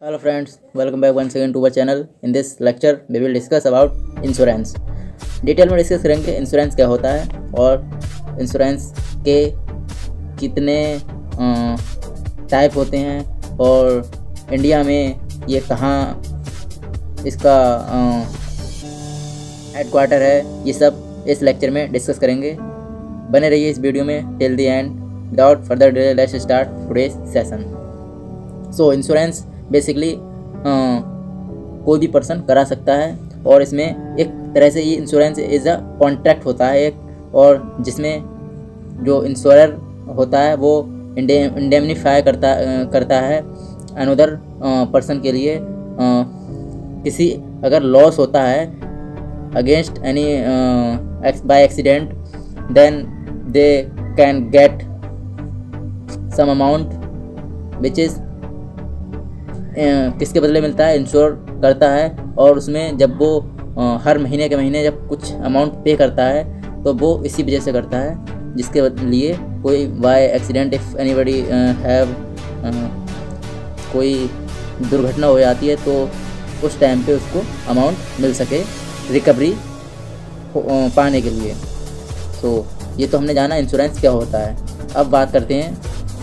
Hello friends, welcome back once again to our channel. In this lecture we will discuss about insurance. Detail में discuss करेंगे insurance क्या होता है और insurance के कितने टाइप होते हैं और इंडिया में ये कहाँ इसका हेडक्वार्टर है, ये सब इस लेक्चर में डिस्कस करेंगे। बने रहिए इस वीडियो में till the end. Without further delay let's start today's session. So insurance basically कोई भी पर्सन करा सकता है और इसमें एक तरह से ये इंश्योरेंस इज़ अ कॉन्ट्रैक्ट होता है एक, और जिसमें जो इंश्योरर होता है वो इंडेमनीफाई करता है अनदर पर्सन के लिए। किसी अगर लॉस होता है against any by accident, then they can get some amount which is किसके बदले मिलता है, इंश्योर करता है। और उसमें जब वो हर महीने के महीने जब कुछ अमाउंट पे करता है तो वो इसी वजह से करता है जिसके लिए कोई by accident if anybody have कोई दुर्घटना हो जाती है तो उस टाइम पे उसको अमाउंट मिल सके रिकवरी पाने के लिए। तो ये तो हमने जाना इंश्योरेंस क्या होता है। अब बात करते हैं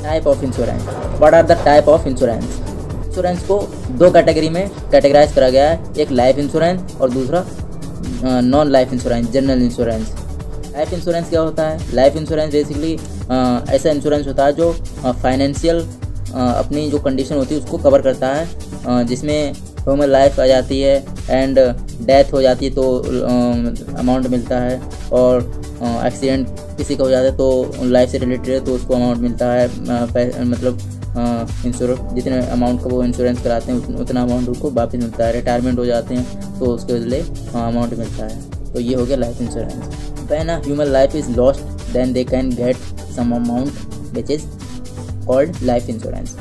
type of insurance. What are the type of insurance. Insurance को दो कैटेगरी में कैटेगराइज करा गया है, एक लाइफ इंश्योरेंस और दूसरा non life insurance, general insurance. Life insurance क्या होता है? लाइफ इंश्योरेंस बेसिकली ऐसा इंश्योरेंस होता है जो फाइनेंशियल अपनी जो कंडीशन होती है उसको कवर करता है, जिसमें ह्यूमन लाइफ आ जाती है एंड डेथ हो जाती है तो अमाउंट मिलता है, और एक्सीडेंट किसी का हो जाता है तो लाइफ से रिलेटेड है तो उसको अमाउंट मिलता है। मतलब इंश्योर जितने अमाउंट का वो इंश्योरेंस कराते हैं उतना अमाउंट उनको वापस मिलता है। रिटायरमेंट हो जाते हैं तो उसके बदले अमाउंट मिलता है। तो ये हो गया life insurance. When a human life is lost then they can get some amount which is called life insurance.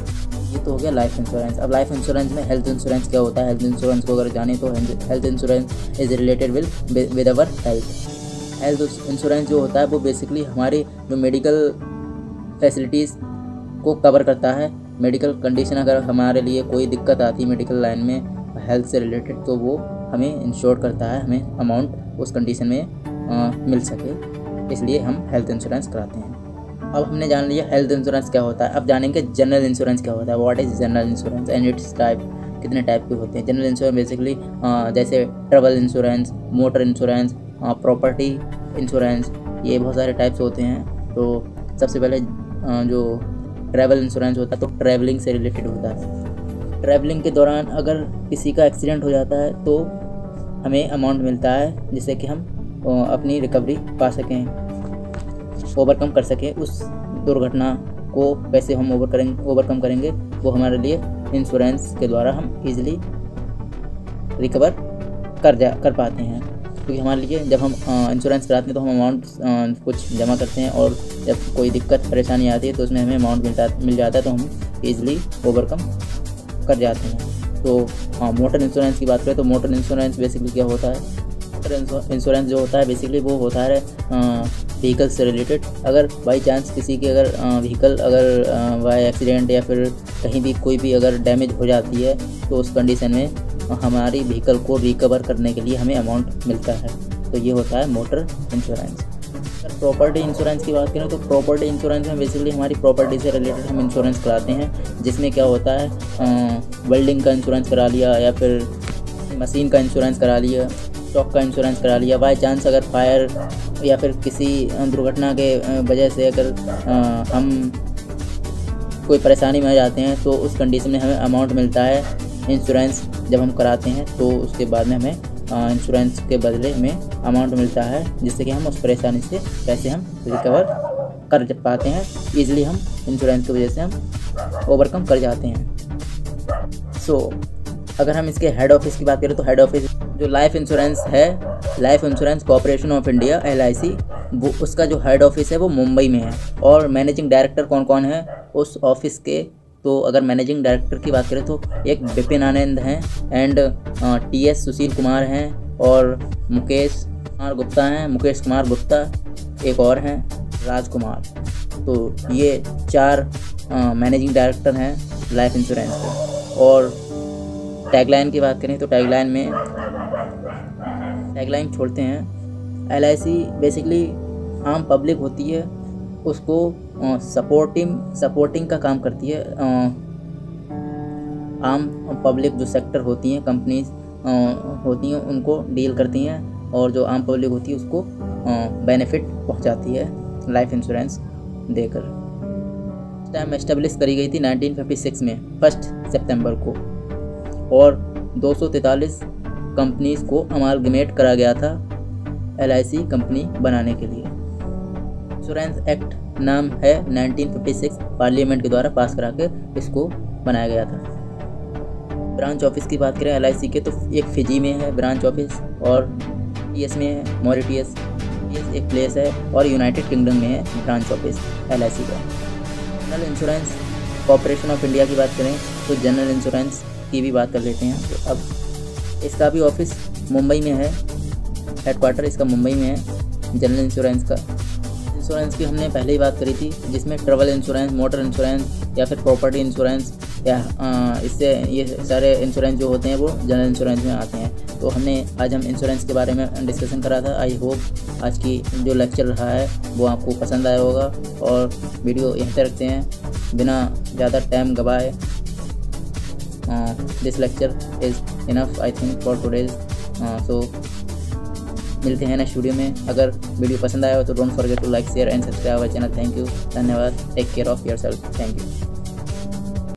ये तो हो गया लाइफ इंश्योरेंस। अब लाइफ इंश्योरेंस में हेल्थ इंश्योरेंस क्या होता है? हेल्थ इंश्योरेंस को अगर जाने तो health insurance is related with our health. Health insurance जो होता है वो बेसिकली हमारी जो मेडिकल फैसिलिटीज़ को कवर करता है। मेडिकल कंडीशन अगर हमारे लिए कोई दिक्कत आती है मेडिकल लाइन में हेल्थ से रिलेटेड तो वो हमें इंश्योर करता है, हमें अमाउंट उस कंडीशन में मिल सके, इसलिए हम हेल्थ इंश्योरेंस कराते हैं। अब हमने जान लिया हेल्थ इंश्योरेंस क्या होता है। अब जानेंगे जनरल इंश्योरेंस क्या होता है। What is general insurance and it's type, कितने टाइप के होते हैं। जनरल इंश्योरेंस बेसिकली जैसे travel insurance, motor insurance, property insurance, ये बहुत सारे टाइप्स होते हैं। तो सबसे पहले जो ट्रैवल इंश्योरेंस होता है तो ट्रैवलिंग से रिलेटेड होता है। ट्रैवलिंग के दौरान अगर किसी का एक्सीडेंट हो जाता है तो हमें अमाउंट मिलता है जिससे कि हम अपनी रिकवरी पा सकें, ओवरकम कर सकें। उस दुर्घटना को कैसे हम ओवरकम करेंगे वो हमारे लिए इंश्योरेंस के द्वारा हम इजीली रिकवर कर पाते हैं। क्योंकि हमारे लिए जब हम इंश्योरेंस कराते हैं तो हम अमाउंट कुछ जमा करते हैं और जब कोई दिक्कत परेशानी आती है तो उसमें हमें अमाउंट मिल जाता है तो हम ईज़िली ओवरकम कर जाते हैं। तो मोटर इंश्योरेंस की बात करें तो मोटर इंश्योरेंस बेसिकली क्या होता है? मोटर इंश्योरेंस जो होता है बेसिकली वो होता है व्हीकल से रिलेटेड। अगर बाई चांस किसी की अगर व्हीकल अगर बाय एक्सीडेंट या फिर कहीं भी कोई भी अगर डैमेज हो जाती है तो उस कंडीशन में हमारी व्हीकल को रिकवर करने के लिए हमें अमाउंट मिलता है। तो ये होता है मोटर इंश्योरेंस। अगर प्रॉपर्टी इंश्योरेंस की बात करें तो प्रॉपर्टी इंश्योरेंस में बेसिकली हमारी प्रॉपर्टी से रिलेटेड हम इंश्योरेंस कराते हैं, जिसमें क्या होता है बिल्डिंग का इंश्योरेंस करा लिया या फिर मशीन का इंश्योरेंस करा लिया, स्टॉक का इंश्योरेंस करा लिया। बाई चांस अगर फायर या फिर किसी दुर्घटना के वजह से अगर हम कोई परेशानी में आ जाते हैं तो उस कंडीशन में हमें अमाउंट मिलता है। इंश्योरेंस जब हम कराते हैं तो उसके बाद में हमें इंश्योरेंस के बदले हमें अमाउंट मिलता है जिससे कि हम उस परेशानी से कैसे हम रिकवर कर पाते हैं। ईज़िली हम इंश्योरेंस की वजह से हम ओवरकम कर जाते हैं। सो अगर हम इसके हेड ऑफिस की बात करें तो हेड ऑफिस जो लाइफ इंश्योरेंस है, life insurance corporation of India LIC, वो उसका जो हेड ऑफिस है वो मुंबई में है। और मैनेजिंग डायरेक्टर कौन कौन है उस ऑफिस के? तो अगर मैनेजिंग डायरेक्टर की बात करें तो एक विपिन आनंद हैं एंड TS सुशील कुमार हैं और मुकेश कुमार गुप्ता एक और हैं राजकुमार। तो ये 4 मैनेजिंग डायरेक्टर हैं लाइफ इंश्योरेंस के। और टैगलाइन की बात करें तो टैगलाइन छोड़ते हैं। LIC बेसिकली आम पब्लिक होती है, उसको सपोर्टिंग का काम करती है। आम पब्लिक जो सेक्टर होती हैं, कंपनीज होती हैं, उनको डील करती हैं, और जो आम पब्लिक होती है उसको बेनिफिट पहुंचाती है लाइफ इंश्योरेंस देकर। इस टाइम एस्टेब्लिश करी गई थी 1956 में 1 सितंबर को, और 243 कंपनीज को अमालगमेट करा गया था LIC कंपनी बनाने के लिए। इंश्योरेंस एक्ट नाम है 1956, पार्लियामेंट के द्वारा पास करा के इसको बनाया गया था। ब्रांच ऑफिस की बात करें LIC के तो एक फिजी में है ब्रांच ऑफिस, और टीएस में है मॉरिटियस एक प्लेस है, और यूनाइटेड किंगडम में है ब्रांच ऑफिस LIC का। General insurance corporation of India की बात करें तो जनरल इंश्योरेंस की भी बात कर लेते हैं। तो अब इसका भी ऑफिस मुंबई में है, हेडक्वार्टर इसका मुंबई में है जनरल इंश्योरेंस का। इंश्योरेंस की हमने पहले ही बात करी थी, जिसमें ट्रैवल इंश्योरेंस, मोटर इंश्योरेंस या फिर प्रॉपर्टी इंश्योरेंस, या इससे ये सारे इंश्योरेंस जो होते हैं वो जनरल इंश्योरेंस में आते हैं। तो आज हम इंश्योरेंस के बारे में डिस्कशन करा था। आई होप आज की जो लेक्चर रहा है वो आपको पसंद आया होगा, और वीडियो यहीं तक रखते हैं बिना ज़्यादा टाइम गवाए। This lecture is enough I think for today. So मिलते हैं नेक्स्ट वीडियो में। अगर वीडियो पसंद आया हो तो don't forget to like, share and subscribe our channel. Thank you, धन्यवाद। Take care of yourself. Thank you.